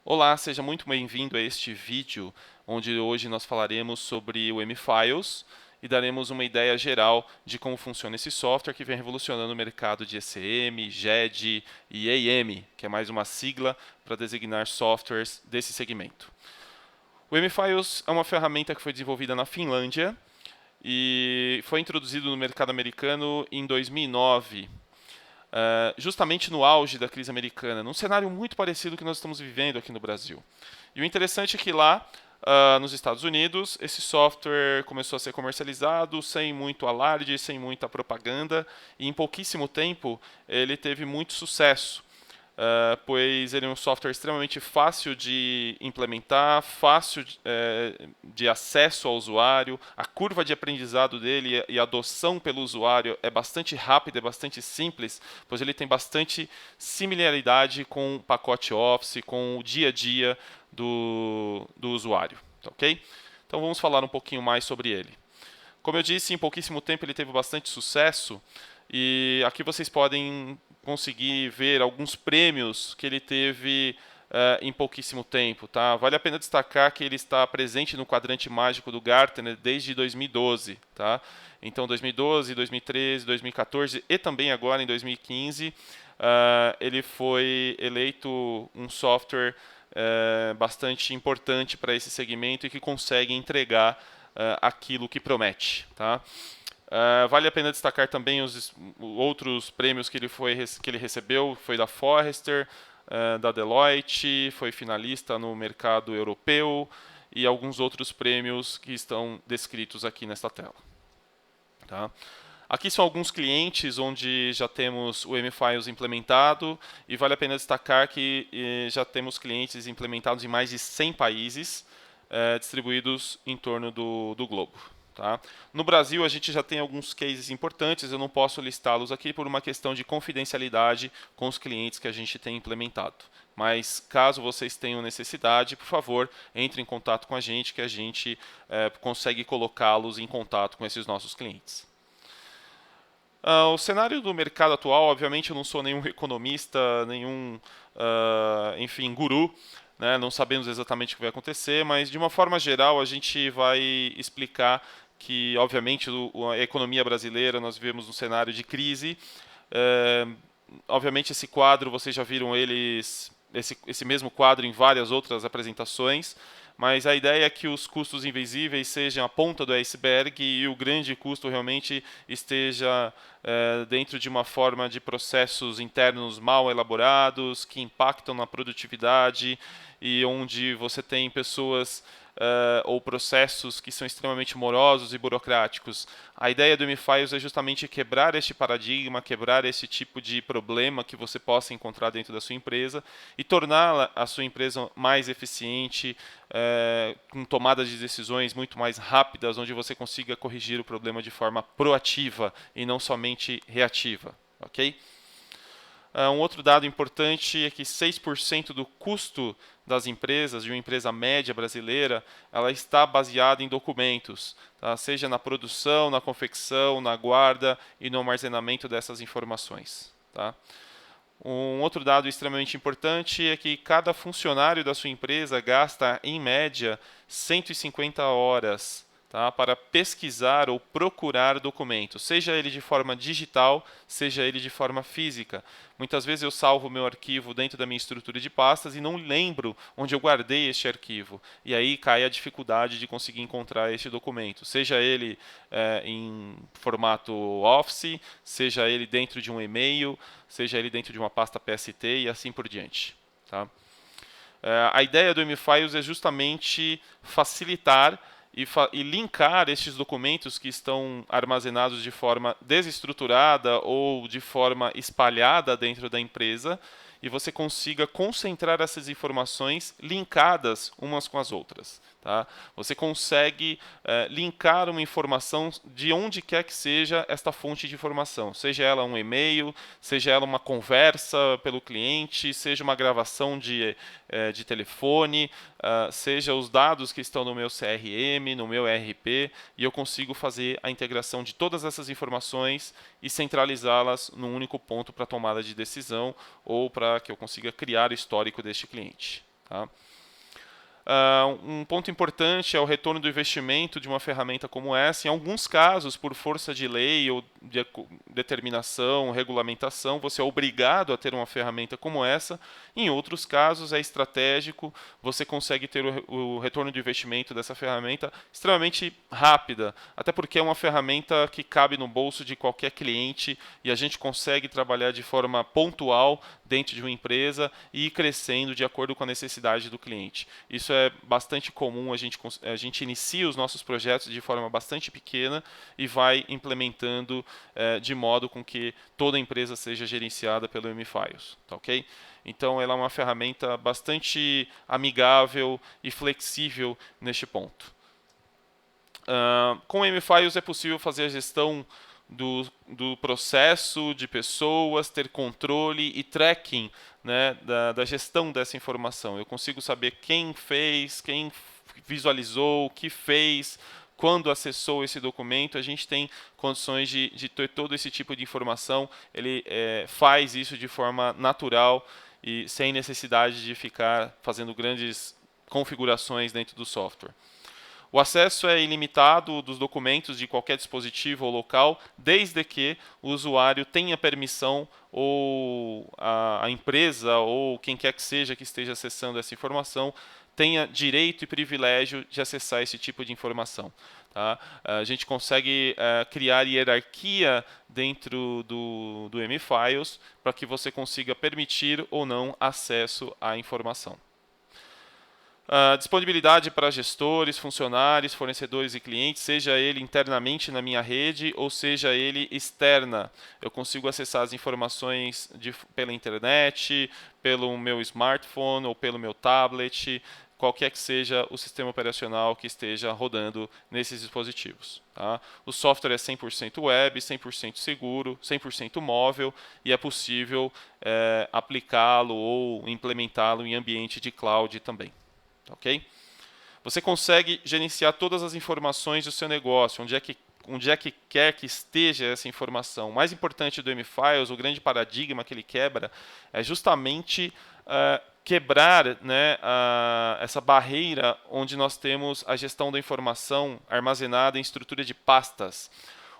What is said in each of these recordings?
Olá, seja muito bem-vindo a este vídeo, onde hoje nós falaremos sobre o M-Files e daremos uma ideia geral de como funciona esse software que vem revolucionando o mercado de ECM, GED e AM, que é mais uma sigla para designar softwares desse segmento. O M-Files é uma ferramenta que foi desenvolvida na Finlândia e foi introduzido no mercado americano em 2009, justamente no auge da crise americana, num cenário muito parecido que nós estamos vivendo aqui no Brasil. E o interessante é que lá, nos Estados Unidos, esse software começou a ser comercializado sem muito alarde, sem muita propaganda, e em pouquíssimo tempo ele teve muito sucesso. Pois ele é um software extremamente fácil de implementar, fácil de acesso ao usuário, a curva de aprendizado dele e adoção pelo usuário é bastante rápida, é bastante simples, pois ele tem bastante similaridade com o pacote Office, com o dia a dia do usuário. Ok? Então vamos falar um pouquinho mais sobre ele. Como eu disse, em pouquíssimo tempo ele teve bastante sucesso e aqui vocês podem conseguir ver alguns prêmios que ele teve em pouquíssimo tempo. Tá? Vale a pena destacar que ele está presente no quadrante mágico do Gartner desde 2012. Tá? Então, 2012, 2013, 2014 e também agora em 2015, ele foi eleito um software bastante importante para esse segmento e que consegue entregar aquilo que promete. Tá? Vale a pena destacar também os outros prêmios que ele recebeu, foi da Forrester, da Deloitte, foi finalista no mercado europeu e alguns outros prêmios que estão descritos aqui nesta tela. Tá? Aqui são alguns clientes onde já temos o M-Files implementado e vale a pena destacar que já temos clientes implementados em mais de 100 países distribuídos em torno do globo. Tá? No Brasil, a gente já tem alguns cases importantes, eu não posso listá-los aqui por uma questão de confidencialidade com os clientes que a gente tem implementado. Mas, caso vocês tenham necessidade, por favor, entre em contato com a gente, que a gente consegue colocá-los em contato com esses nossos clientes. O cenário do mercado atual, obviamente, eu não sou nenhum economista, nenhum, enfim, guru, né? Não sabemos exatamente o que vai acontecer, mas de uma forma geral a gente vai explicar que, obviamente, a economia brasileira nós vivemos um cenário de crise. Obviamente, esse quadro, vocês já viram esse mesmo quadro em várias outras apresentações, mas a ideia é que os custos invisíveis sejam a ponta do iceberg e o grande custo realmente esteja dentro de uma forma de processos internos mal elaborados, que impactam na produtividade e onde você tem pessoas ou processos que são extremamente morosos e burocráticos. A ideia do M-Files é justamente quebrar este paradigma, quebrar esse tipo de problema que você possa encontrar dentro da sua empresa e tornar a sua empresa mais eficiente, com tomadas de decisões muito mais rápidas, onde você consiga corrigir o problema de forma proativa e não somente reativa. Ok? Um outro dado importante é que 6% do custo das empresas, de uma empresa média brasileira, ela está baseada em documentos, tá? Seja na produção, na confecção, na guarda e no armazenamento dessas informações. Tá? Um outro dado extremamente importante é que cada funcionário da sua empresa gasta, em média, 150 horas, tá, para pesquisar ou procurar documentos, seja ele de forma digital, seja ele de forma física. Muitas vezes eu salvo meu arquivo dentro da minha estrutura de pastas e não lembro onde eu guardei este arquivo. E aí cai a dificuldade de conseguir encontrar este documento, seja ele em formato Office, seja ele dentro de um e-mail, seja ele dentro de uma pasta PST e assim por diante. Tá? A ideia do M-Files é justamente facilitar e linkar estes documentos que estão armazenados de forma desestruturada ou de forma espalhada dentro da empresa e você consiga concentrar essas informações linkadas umas com as outras. Tá? Você consegue linkar uma informação de onde quer que seja esta fonte de informação, seja ela um e-mail, seja ela uma conversa pelo cliente, seja uma gravação de telefone, seja os dados que estão no meu CRM, no meu ERP, e eu consigo fazer a integração de todas essas informações e centralizá-las num único ponto para tomada de decisão ou para que eu consiga criar o histórico deste cliente. Tá? Um ponto importante é o retorno do investimento de uma ferramenta como essa. Em alguns casos, por força de lei ou de determinação, regulamentação, você é obrigado a ter uma ferramenta como essa. Em outros casos, é estratégico, você consegue ter o retorno de investimento dessa ferramenta extremamente rápida, até porque é uma ferramenta que cabe no bolso de qualquer cliente e a gente consegue trabalhar de forma pontual dentro de uma empresa e ir crescendo de acordo com a necessidade do cliente. Isso é bastante comum, a gente inicia os nossos projetos de forma bastante pequena e vai implementando de modo com que toda a empresa seja gerenciada pelo M-Files. Tá, ok? Então, ela é uma ferramenta bastante amigável e flexível neste ponto. Com o M-Files é possível fazer a gestão do processo de pessoas, ter controle e tracking, né, da gestão dessa informação. Eu consigo saber quem fez, quem visualizou, o que fez, quando acessou esse documento. A gente tem condições de ter todo esse tipo de informação. Ele faz isso de forma natural e sem necessidade de ficar fazendo grandes configurações dentro do software. O acesso é ilimitado dos documentos de qualquer dispositivo ou local, desde que o usuário tenha permissão ou a empresa ou quem quer que seja que esteja acessando essa informação tenha direito e privilégio de acessar esse tipo de informação. Tá? A gente consegue criar hierarquia dentro do M-Files para que você consiga permitir ou não acesso à informação. Disponibilidade para gestores, funcionários, fornecedores e clientes, seja ele internamente na minha rede ou seja ele externa. Eu consigo acessar as informações pela internet, pelo meu smartphone ou pelo meu tablet, qualquer que seja o sistema operacional que esteja rodando nesses dispositivos. Tá? O software é 100% web, 100% seguro, 100% móvel e é possível aplicá-lo ou implementá-lo em ambiente de cloud também. Okay? Você consegue gerenciar todas as informações do seu negócio, onde é que quer que esteja essa informação. O mais importante do M-Files, o grande paradigma que ele quebra, é justamente quebrar, né, essa barreira onde nós temos a gestão da informação armazenada em estrutura de pastas.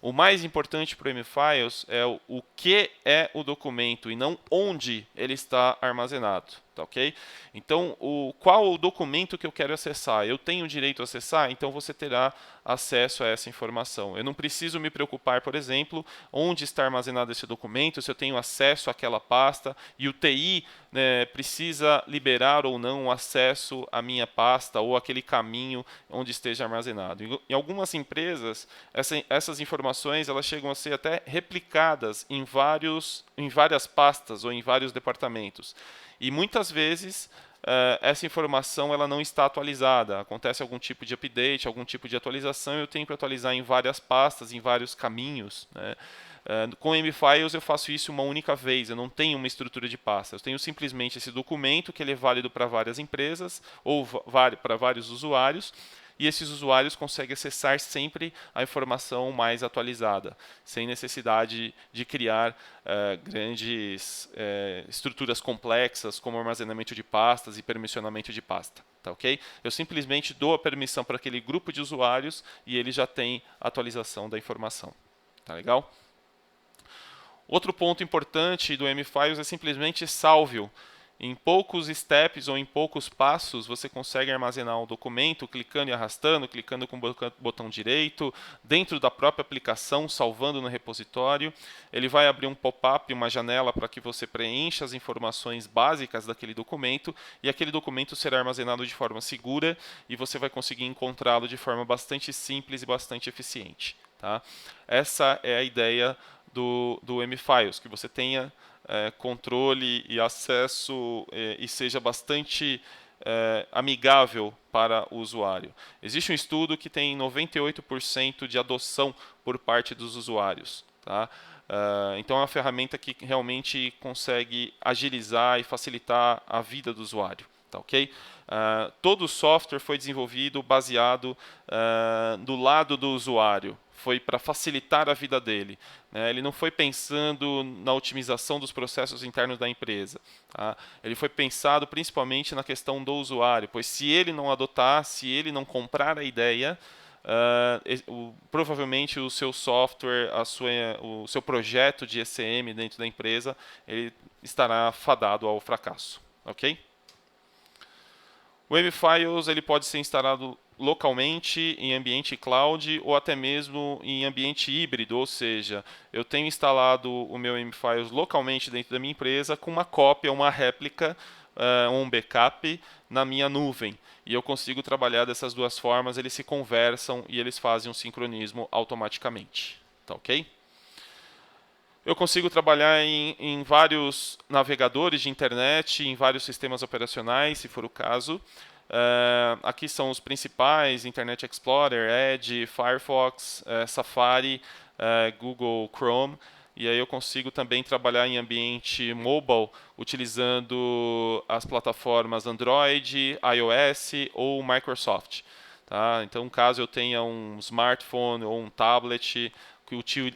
O mais importante para o M-Files é o que é o documento e não onde ele está armazenado. Tá, okay? Então, qual o documento que eu quero acessar? Eu tenho direito a acessar? Então você terá acesso a essa informação. Eu não preciso me preocupar, por exemplo, onde está armazenado esse documento, se eu tenho acesso àquela pasta e o TI, né, precisa liberar ou não o acesso à minha pasta ou aquele caminho onde esteja armazenado. Em algumas empresas, essas informações elas chegam a ser até replicadas em várias pastas ou em vários departamentos. E muitas vezes essa informação ela não está atualizada. Acontece algum tipo de update, algum tipo de atualização, eu tenho que atualizar em várias pastas, em vários caminhos. Né? Com M-Files eu faço isso uma única vez, eu não tenho uma estrutura de pasta. Eu tenho simplesmente esse documento que ele é válido para várias empresas ou para vários usuários. E esses usuários conseguem acessar sempre a informação mais atualizada, sem necessidade de criar grandes estruturas complexas, como armazenamento de pastas e permissionamento de pasta. Tá, okay? Eu simplesmente dou a permissão para aquele grupo de usuários e ele já tem a atualização da informação. Tá legal? Outro ponto importante do M-Files é simplesmente salve-o. Em poucos steps ou em poucos passos, você consegue armazenar um documento clicando e arrastando, clicando com o botão direito, dentro da própria aplicação, salvando no repositório. Ele vai abrir um pop-up, uma janela para que você preencha as informações básicas daquele documento e aquele documento será armazenado de forma segura e você vai conseguir encontrá-lo de forma bastante simples e bastante eficiente. Tá? Essa é a ideia do M-Files, que você tenha controle e acesso e seja bastante amigável para o usuário. Existe um estudo que tem 98% de adoção por parte dos usuários. Tá? Então é uma ferramenta que realmente consegue agilizar e facilitar a vida do usuário. Tá, ok? Todo o software foi desenvolvido baseado do lado do usuário. Foi para facilitar a vida dele. Né? Ele não foi pensando na otimização dos processos internos da empresa. Tá? Ele foi pensado principalmente na questão do usuário, pois se ele não adotar, se ele não comprar a ideia, provavelmente o seu software, o seu projeto de ECM dentro da empresa, ele estará fadado ao fracasso. Ok? O M-Files ele pode ser instalado localmente em ambiente cloud ou até mesmo em ambiente híbrido, ou seja, eu tenho instalado o meu M-Files localmente dentro da minha empresa com uma cópia, uma réplica, um backup na minha nuvem. E eu consigo trabalhar dessas duas formas, eles se conversam e eles fazem um sincronismo automaticamente. Tá ok? Eu consigo trabalhar em vários navegadores de internet, em vários sistemas operacionais, se for o caso. Aqui são os principais: Internet Explorer, Edge, Firefox, Safari, Google Chrome. E aí eu consigo também trabalhar em ambiente mobile, utilizando as plataformas Android, iOS ou Microsoft. Tá? Então, caso eu tenha um smartphone ou um tablet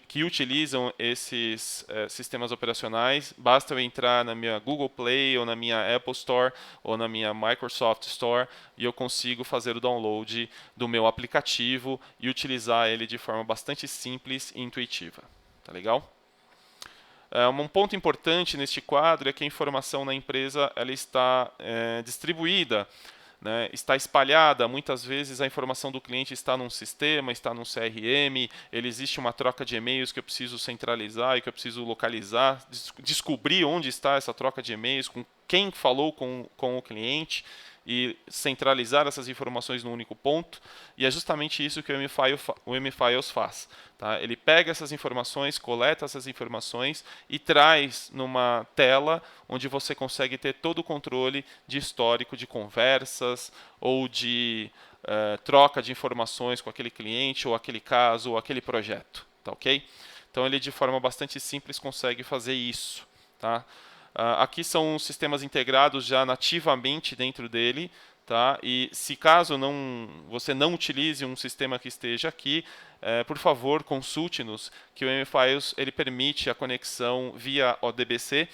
que utilizam esses sistemas operacionais, basta eu entrar na minha Google Play ou na minha Apple Store ou na minha Microsoft Store e eu consigo fazer o download do meu aplicativo e utilizar ele de forma bastante simples e intuitiva. Tá legal? Um ponto importante neste quadro é que a informação na empresa ela está distribuída, né, está espalhada. Muitas vezes a informação do cliente está num sistema, está num CRM, existe uma troca de e-mails que eu preciso centralizar e que eu preciso localizar, descobrir onde está essa troca de e-mails, com quem falou com o cliente e centralizar essas informações num único ponto. E é justamente isso que o M-Files faz. Tá? Ele pega essas informações, coleta essas informações e traz numa tela onde você consegue ter todo o controle de histórico de conversas ou de troca de informações com aquele cliente ou aquele caso ou aquele projeto. Tá, ok? Então ele de forma bastante simples consegue fazer isso. Tá? Aqui são os sistemas integrados já nativamente dentro dele. Tá? E se caso você não utilize um sistema que esteja aqui, por favor, consulte-nos, que o M-Files ele permite a conexão via ODBC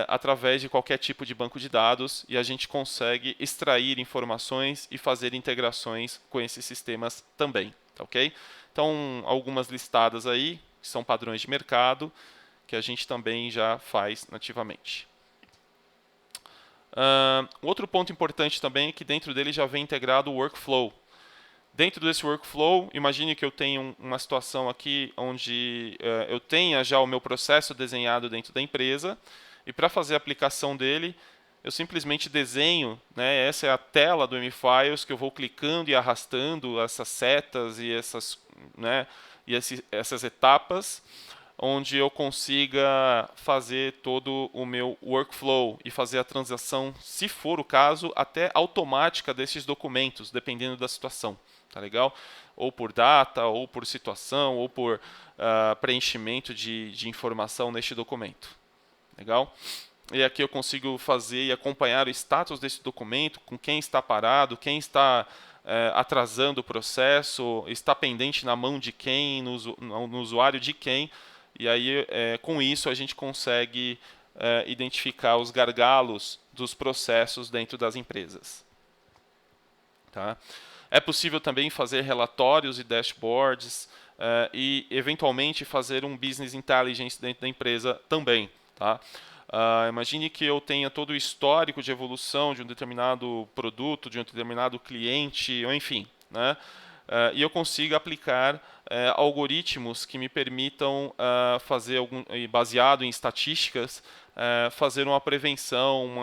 através de qualquer tipo de banco de dados e a gente consegue extrair informações e fazer integrações com esses sistemas também. Tá, ok? Então, algumas listadas aí, que são padrões de mercado, que a gente também já faz nativamente. Outro ponto importante também é que dentro dele já vem integrado o workflow. Dentro desse workflow, imagine que eu tenho uma situação aqui onde eu tenha já o meu processo desenhado dentro da empresa e para fazer a aplicação dele, eu simplesmente desenho, né, essa é a tela do M-Files que eu vou clicando e arrastando essas setas e essas etapas, onde eu consiga fazer todo o meu workflow e fazer a transação, se for o caso, até automática desses documentos, dependendo da situação. Tá legal? Ou por data, ou por situação, ou por preenchimento de informação neste documento. Legal? E aqui eu consigo fazer e acompanhar o status desse documento, com quem está parado, quem está atrasando o processo, está pendente na mão de quem, no usuário de quem. E aí, com isso, a gente consegue identificar os gargalos dos processos dentro das empresas. Tá? É possível também fazer relatórios e dashboards e, eventualmente, fazer um business intelligence dentro da empresa também. Tá? Imagine que eu tenha todo o histórico de evolução de um determinado produto, de um determinado cliente, ou enfim, né? E eu consiga aplicar algoritmos que me permitam fazer, baseado em estatísticas, fazer uma prevenção,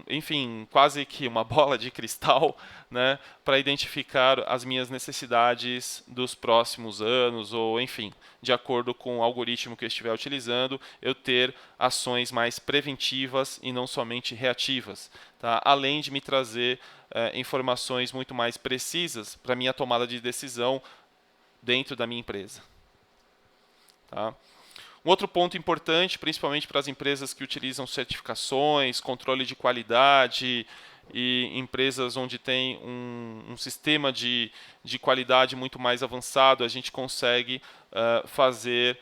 enfim, quase que uma bola de cristal, né, para identificar as minhas necessidades dos próximos anos, ou enfim, de acordo com o algoritmo que eu estiver utilizando, eu ter ações mais preventivas e não somente reativas, tá? Além de me trazer informações muito mais precisas para minha tomada de decisão dentro da minha empresa. Tá? Um outro ponto importante, principalmente para as empresas que utilizam certificações, controle de qualidade e empresas onde tem um sistema de qualidade muito mais avançado, a gente consegue fazer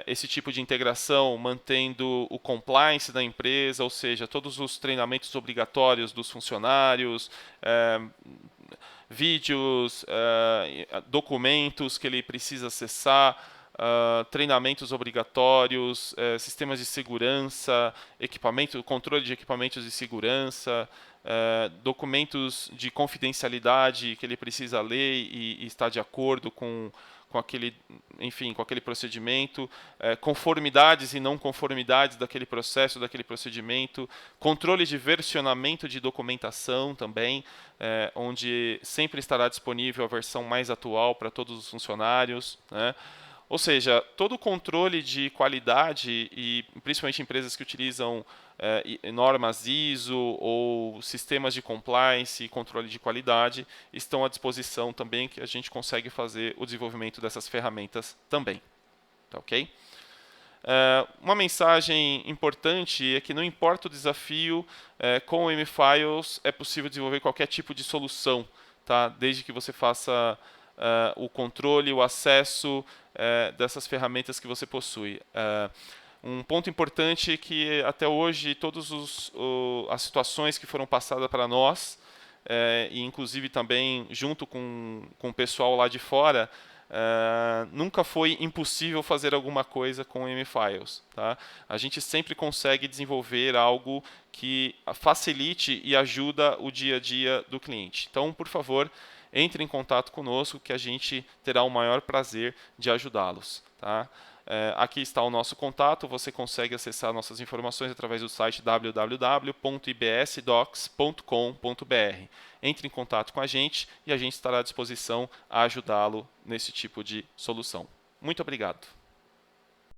esse tipo de integração, mantendo o compliance da empresa, ou seja, todos os treinamentos obrigatórios dos funcionários, vídeos, documentos que ele precisa acessar, treinamentos obrigatórios, sistemas de segurança, controle de equipamentos de segurança, documentos de confidencialidade que ele precisa ler e estar de acordo com aquele, enfim, com aquele procedimento, conformidades e não conformidades daquele processo, daquele procedimento, controle de versionamento de documentação também, onde sempre estará disponível a versão mais atual para todos os funcionários, né? Ou seja, todo o controle de qualidade, e principalmente empresas que utilizam normas ISO ou sistemas de compliance e controle de qualidade, estão à disposição também, que a gente consegue fazer o desenvolvimento dessas ferramentas também. Tá, ok? Uma mensagem importante é que não importa o desafio, com o M-Files é possível desenvolver qualquer tipo de solução, tá? Desde que você faça o controle, o acesso dessas ferramentas que você possui. Um ponto importante é que até hoje todas as situações que foram passadas para nós, e inclusive também junto com o pessoal lá de fora, nunca foi impossível fazer alguma coisa com M-Files. Tá? A gente sempre consegue desenvolver algo que facilite e ajuda o dia a dia do cliente. Então, por favor, entre em contato conosco que a gente terá o maior prazer de ajudá-los. Tá? Aqui está o nosso contato, você consegue acessar nossas informações através do site www.ibsdocs.com.br. Entre em contato com a gente e a gente estará à disposição a ajudá-lo nesse tipo de solução. Muito obrigado.